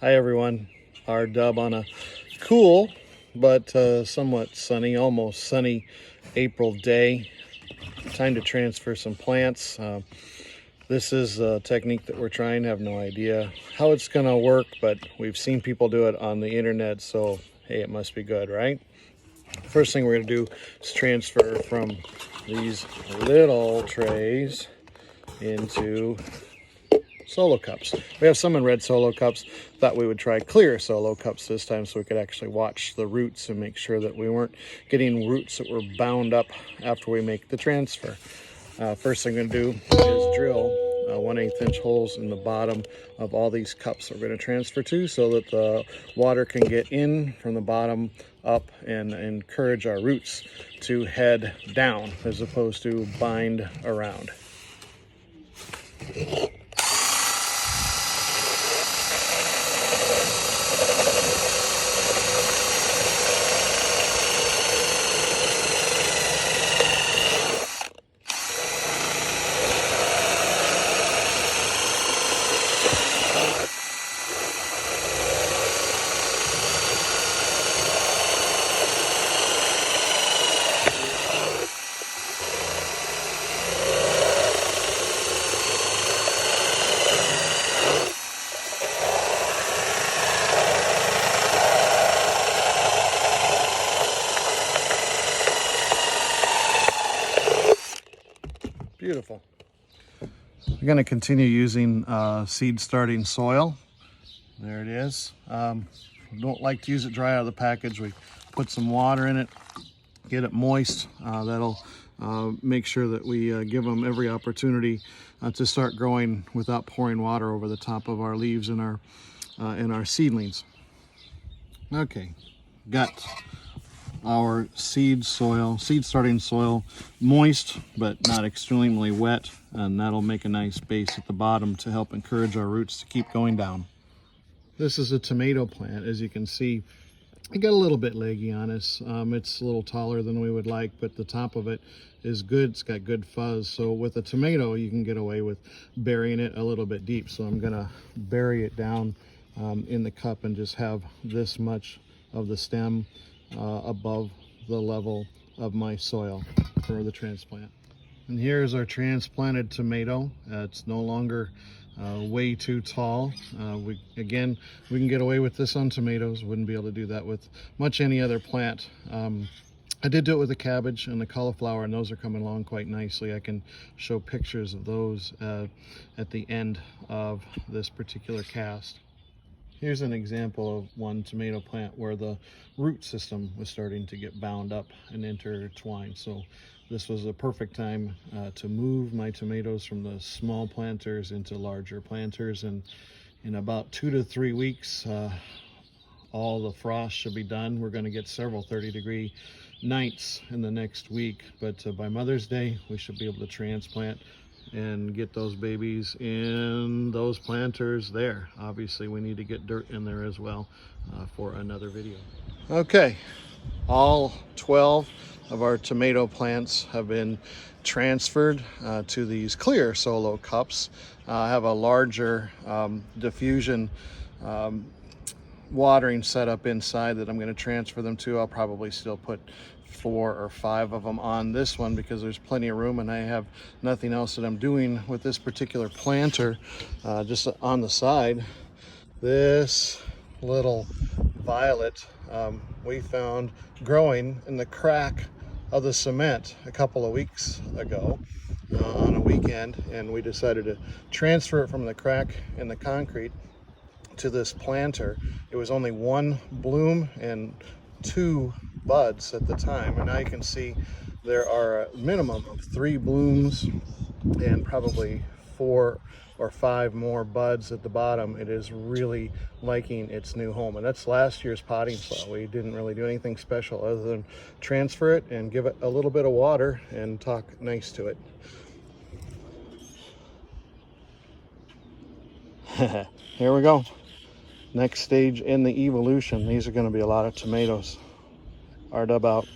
Hi everyone. Our dub on a cool but somewhat sunny, almost sunny April day. Time to transfer some plants. This is a technique that we're trying. Have no idea how it's going to work, but we've seen people do it on the internet, so hey, it must be good, right? First thing we're going to do is transfer from these little trays into solo cups. We have some in red solo cups. Thought we would try clear solo cups this time so we could actually watch the roots and make sure that we weren't getting roots that were bound up after we make the transfer. First thing I'm going to do is drill 1/8 inch holes in the bottom of all these cups that we're going to transfer to so that the water can get in from the bottom up and encourage our roots to head down as opposed to bind around. Beautiful. We're going to continue using seed starting soil. There it is. Don't like to use it dry out of the package. We put some water in it, get it moist. That'll make sure that we give them every opportunity to start growing without pouring water over the top of our leaves and our seedlings. Okay, got our seed starting soil moist but not extremely wet, and that'll make a nice base at the bottom to help encourage our roots to keep going down. This is a tomato plant. As you can see, it got a little bit leggy on us. It's a little taller than we would like, but the top of it is good. It's got good fuzz. So with a tomato, you can get away with burying it a little bit deep. So I'm gonna bury it down in the cup and just have this much of the stem above the level of my soil for the transplant. And here's our transplanted tomato. It's no longer way too tall. We can get away with this on tomatoes. Wouldn't be able to do that with much any other plant. I did do it with the cabbage and the cauliflower, and those are coming along quite nicely. I can show pictures of those at the end of this particular cast. Here's an example of one tomato plant where the root system was starting to get bound up and intertwined. So this was a perfect time to move my tomatoes from the small planters into larger planters. And in about 2 to 3 weeks, all the frost should be done. We're going to get several 30-degree nights in the next week. But by Mother's Day, we should be able to transplant and get those babies in those planters there. Obviously, we need to get dirt in there as well for another video. Okay, all 12 of our tomato plants have been transferred to these clear solo cups. I have a larger diffusion watering setup inside that I'm going to transfer them to. I'll probably still put 4 or 5 of them on this one because there's plenty of room, and I have nothing else that I'm doing with this particular planter. Just on the side, this little violet we found growing in the crack of the cement a couple of weeks ago on a weekend, and we decided to transfer it from the crack in the concrete to this planter. It was only 1 bloom and 2 buds at the time, and now you can see there are a minimum of 3 blooms and probably 4 or 5 more buds at the bottom. It is really liking its new home, and that's last year's potting soil. We didn't really do anything special other than transfer it and give it a little bit of water and talk nice to it. Here we go. Next stage in the evolution. These are going to be a lot of tomatoes. R-Dub out.